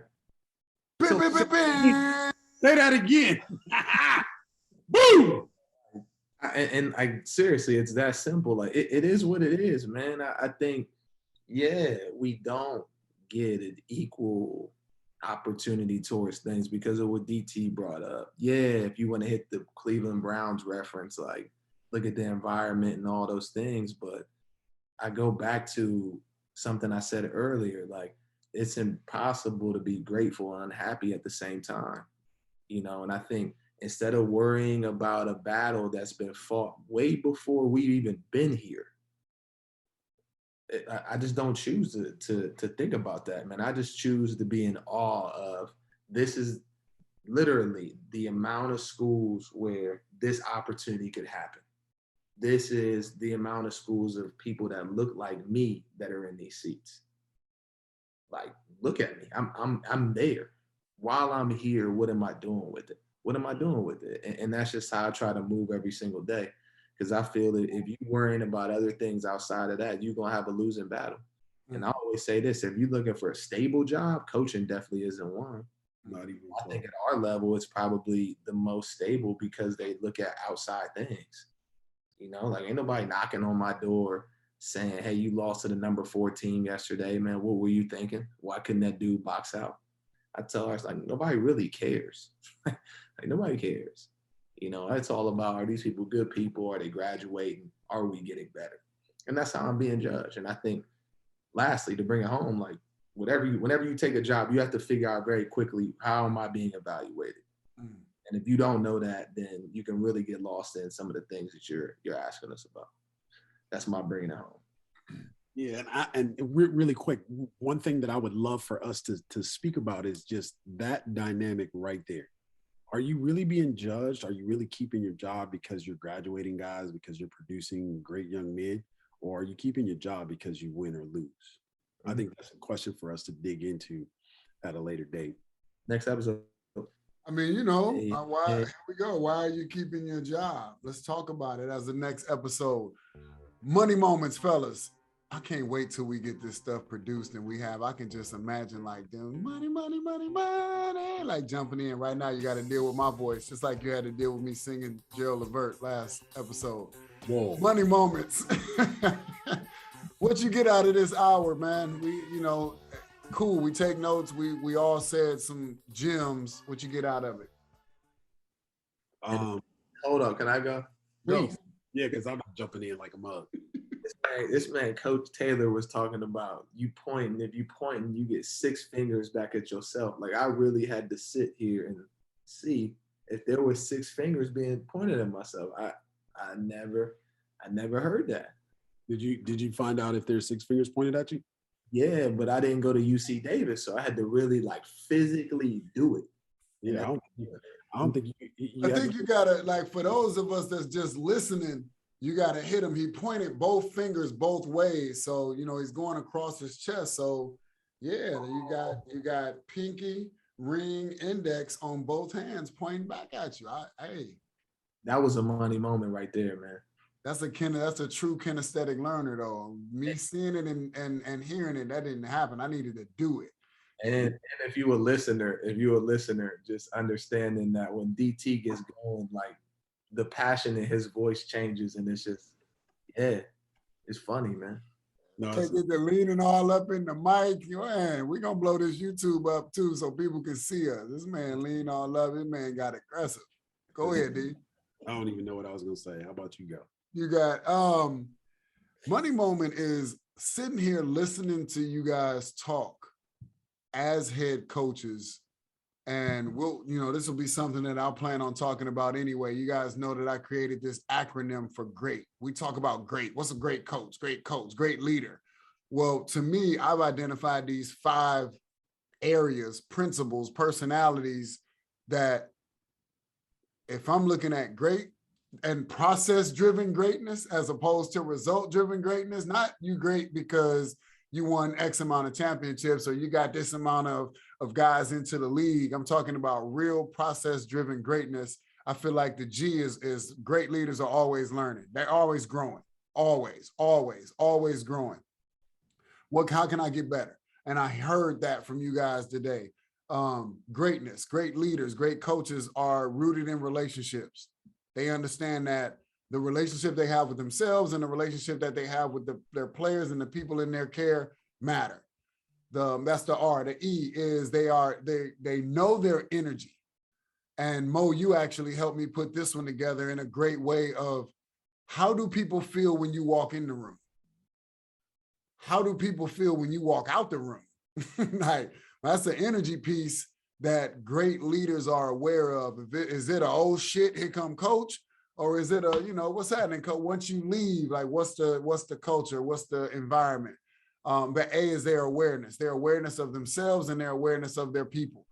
Say that again. Boom. And I seriously, it's that simple. Like it is what it is, man. I think, yeah, we don't get an equal opportunity towards things because of what DT brought up. Yeah, if you want to hit the Cleveland Browns reference, like look at the environment and all those things. But I go back to something I said earlier, like it's impossible to be grateful and unhappy at the same time, and I think instead of worrying about a battle that's been fought way before we've even been here, I just don't choose to think about that, man. I just choose to be in awe of this is literally the amount of schools where this opportunity could happen. This is the amount of schools of people that look like me that are in these seats. Like, look at me. I'm there. While I'm here, what am I doing with it? What am I doing with it? And that's just how I try to move every single day. Because I feel that if you're worrying about other things outside of that, you're going to have a losing battle. And I always say this, if you're looking for a stable job, coaching definitely isn't one. Not even I think at our level, it's probably the most stable because they look at outside things. Like ain't nobody knocking on my door saying, hey, you lost to the number 4 team yesterday, man. What were you thinking? Why couldn't that dude box out? I tell her, it's like, nobody really cares. Like, nobody cares. It's all about, are these people good people? Are they graduating? Are we getting better? And that's how I'm being judged. And I think, lastly, to bring it home, like, whenever you take a job, you have to figure out very quickly, how am I being evaluated? And if you don't know that, then you can really get lost in some of the things that you're asking us about. That's my bringing it home. Yeah, and really quick, one thing that I would love for us to speak about is just that dynamic right there. Are you really being judged? Are you really keeping your job because you're graduating guys, because you're producing great young men? Or are you keeping your job because you win or lose? I think that's a question for us to dig into at a later date. Next episode. I mean, why, here we go. Why are you keeping your job? Let's talk about it as the next episode. Money moments, fellas. I can't wait till we get this stuff produced and I can just imagine like them money, like jumping in right now. You got to deal with my voice, just like you had to deal with me singing Gerald Levert last episode. Whoa. Money moments. What you get out of this hour, man? We, cool. We take notes. We all said some gems. What you get out of it? Hold on. Can I go? Please. Yeah, because I'm not jumping in like a mug. This man, Coach Taylor, was talking about you pointing. If you point, you get 6 fingers back at yourself. Like, I really had to sit here and see if there were 6 fingers being pointed at myself. I never heard that. Did you find out if there's 6 fingers pointed at you? Yeah, but I didn't go to UC Davis, so I had to really like physically do it. Yeah, I don't think you I have think you gotta, like, for those of us that's just listening, you gotta hit him. He pointed both fingers both ways, so you know he's going across his chest. So yeah, you got pinky, ring, index on both hands pointing back at you. Hey, That was a money moment right there, man. that's a true kinesthetic learner though. Me seeing it and hearing it, that didn't happen. I needed to do it. And if you a listener, just understanding that when DT gets going, like the passion in his voice changes, and it's just, yeah, it's funny, man. no. Take it to leaning all up in the mic. Man, we're gonna blow this YouTube up too so people can see us. This man lean all up. This man got aggressive. Go ahead, D. I don't even know what I was gonna say. How about you go? You got money moment is sitting here listening to you guys talk as head coaches. And this will be something that I'll plan on talking about anyway. You guys know that I created this acronym for GREAT. We talk about great. What's a great coach? Great coach, great leader. Well, to me, I've identified these 5 areas, principles, personalities that if I'm looking at great and process-driven greatness as opposed to result-driven greatness, not you great because you won X amount of championships or you got this amount of guys into the league. I'm talking about real process-driven greatness. I feel like the G is great leaders are always learning. They're always growing, always growing. How can I get better? And I heard that from you guys today. Greatness, great leaders, great coaches are rooted in relationships. They understand that the relationship they have with themselves and the relationship that they have with their players and the people in their care matter. That's the R. The E is they know their energy. And Mo, you actually helped me put this one together in a great way of how do people feel when you walk in the room? How do people feel when you walk out the room? Like, that's the energy piece that great leaders are aware of. Is it a, oh shit, here come coach? Or is it a, what's happening? Once you leave, like what's the culture? What's the environment? But A is their awareness of themselves and their awareness of their people.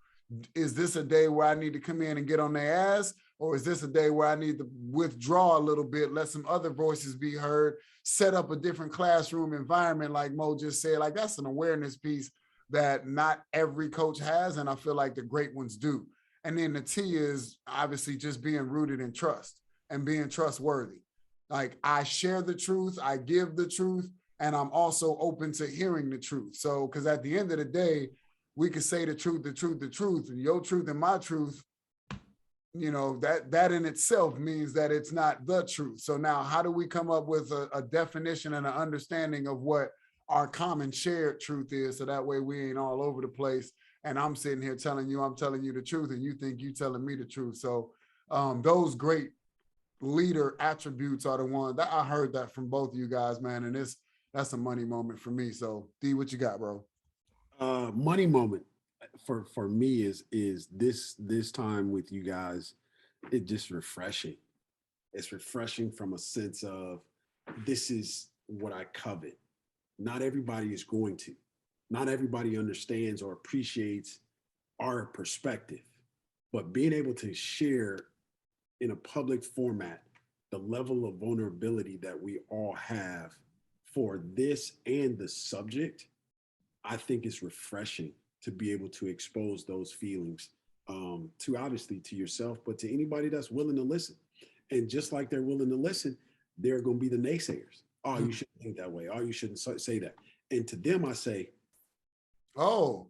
Is this a day where I need to come in and get on their ass? Or is this a day where I need to withdraw a little bit, let some other voices be heard, set up a different classroom environment like Mo just said? Like, that's an awareness piece that not every coach has, and I feel like the great ones do. And then the T is obviously just being rooted in trust and being trustworthy. Like, I share the truth, I give the truth, and I'm also open to hearing the truth. So, because at the end of the day, we could say the truth, and your truth and my truth, that in itself means that it's not the truth. So now how do we come up with a definition and an understanding of what our common shared truth is, so that way we ain't all over the place and I'm sitting here telling you I'm telling you the truth and you think you telling me the truth. So those great leader attributes are the ones that I heard that from both of you guys, man, and that's a money moment for me. So D, what you got, bro? Money moment for me is this time with you guys. It's just refreshing. It's refreshing from a sense of this is what I covet. Not everybody is going to. Not everybody understands or appreciates our perspective, but being able to share in a public format the level of vulnerability that we all have for this and the subject, I think it's refreshing to be able to expose those feelings to obviously to yourself, but to anybody that's willing to listen. And just like they're willing to listen, there are going to be the naysayers. Oh, you shouldn't think that way. Oh, you shouldn't say that. And to them, I say, that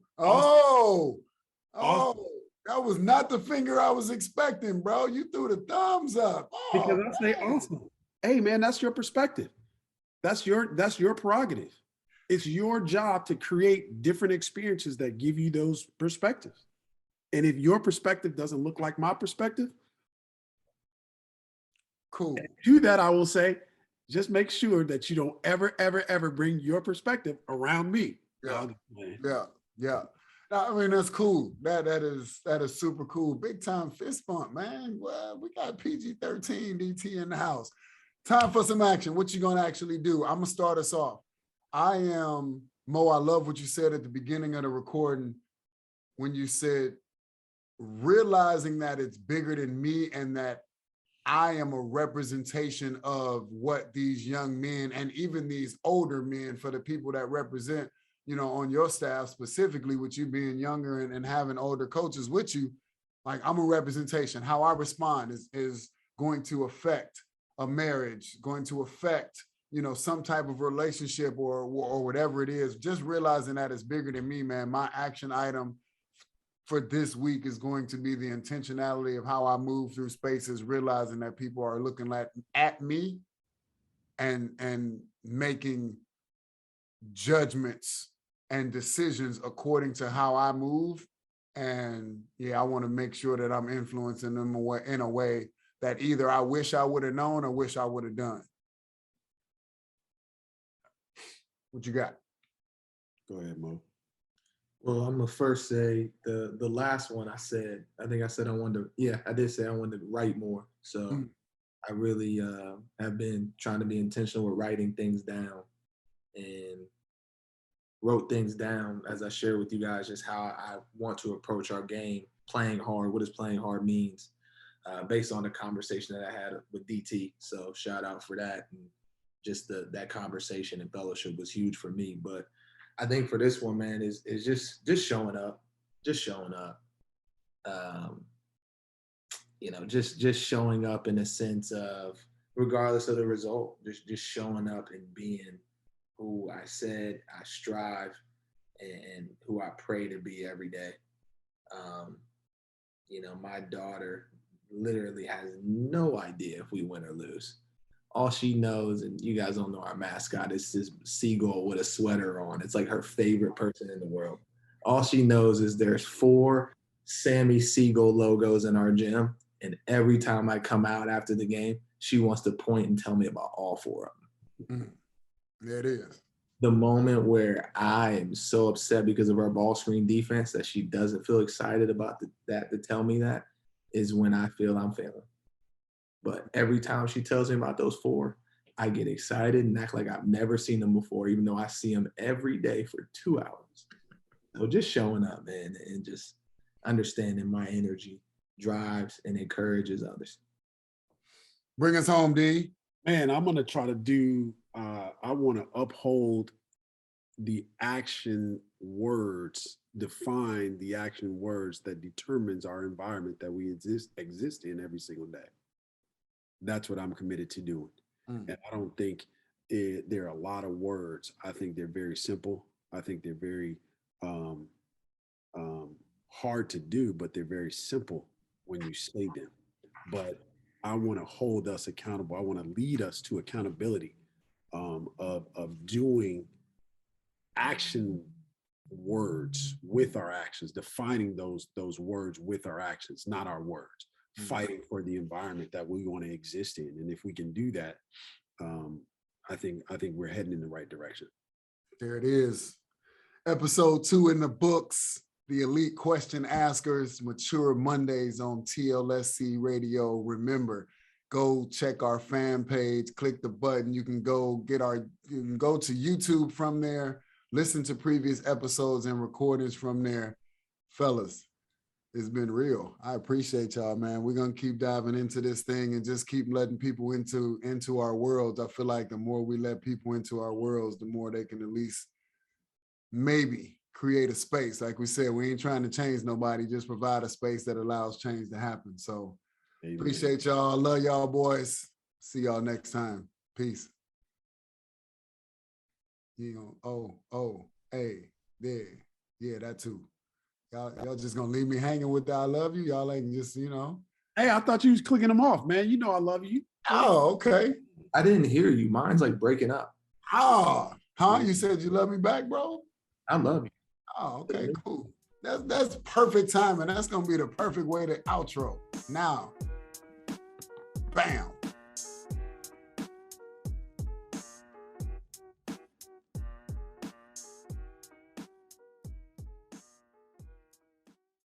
was not the finger I was expecting, bro. You threw the thumbs up. Because I say, awesome. Hey, man, that's your perspective. That's your prerogative. It's your job to create different experiences that give you those perspectives. And if your perspective doesn't look like my perspective, cool. To that, I will say, just make sure that you don't ever bring your perspective around me. Yeah. I mean, that's cool. That is super cool. Big time fist bump, man. Well, we got PG-13 DT in the house. Time for some action. What you gonna actually do? I'm gonna start us off. I am Mo, I love what you said at the beginning of the recording when you said realizing that it's bigger than me and that I am a representation of what these young men and even these older men, for the people that represent, you know, on your staff specifically, with you being younger and having older coaches with you, like I'm a representation. How I respond is going to affect a marriage, going to affect, you know, some type of relationship or whatever it is. Just realizing that it's bigger than me, man. My action item for this week is going to be the intentionality of how I move through spaces, realizing that people are looking at me and making judgments and decisions according to how I move. And yeah, I want to make sure that I'm influencing them in a way that either I wish I would have known or wish I would have done. What you got? Go ahead, Mo. Well, I'm gonna first say the last one I said I did say I wanted to write more. So I really have been trying to be intentional with writing things down, and wrote things down as I shared with you guys just how I want to approach our game, playing hard. What does playing hard means, based on the conversation that I had with DT. So shout out for that, and just that conversation and fellowship was huge for me. But I think for this one, man, is just showing up, just showing up in a sense of, regardless of the result, just showing up and being who I said I strive and who I pray to be every day. My daughter literally has no idea if we win or lose. All she knows, and you guys don't know our mascot, is this seagull with a sweater on. It's like her favorite person in the world. All she knows is there's 4 Sammy Seagull logos in our gym, and every time I come out after the game, she wants to point and tell me about all 4 of them. There it is. The moment where I am so upset because of our ball screen defense that she doesn't feel excited about that to tell me that is when I feel I'm failing. But every time she tells me about those 4, I get excited and act like I've never seen them before, even though I see them every day for 2 hours. So just showing up, man, and just understanding my energy drives and encourages others. Bring us home, D. Man, I'm going to try to do, I want to uphold the action words, define the action words that determines our environment that we exist in every single day. That's what I'm committed to doing. And I don't think there are a lot of words. I think they're very simple. I think they're very hard to do, but they're very simple when you say them. But I want to hold us accountable. I want to lead us to accountability of doing action words with our actions, defining those words with our actions, not our words. Fighting for the environment that we want to exist in. And if we can do that, I think we're heading in the right direction. There it is. Episode 2 in the books. The Elite Question Askers, Mature Mondays on TLSC Radio. Remember, go check our fan page, click the button. You can go to YouTube from there, listen to previous episodes and recordings from there. Fellas, it's been real. I appreciate y'all, man. We're going to keep diving into this thing and just keep letting people into our worlds. I feel like the more we let people into our worlds, the more they can at least maybe create a space. Like we said, we ain't trying to change nobody, just provide a space that allows change to happen. So appreciate y'all. Love y'all, boys. See y'all next time. Peace. Hey, there. Yeah, that too. Y'all just gonna leave me hanging with the I love you? Y'all ain't just, Hey, I thought you was clicking them off, man. You know I love you. Oh, okay. I didn't hear you. Mine's like breaking up. Oh, huh? You said you love me back, bro? I love you. Oh, okay, cool. That's perfect timing. That's gonna be the perfect way to outro. Now, bam.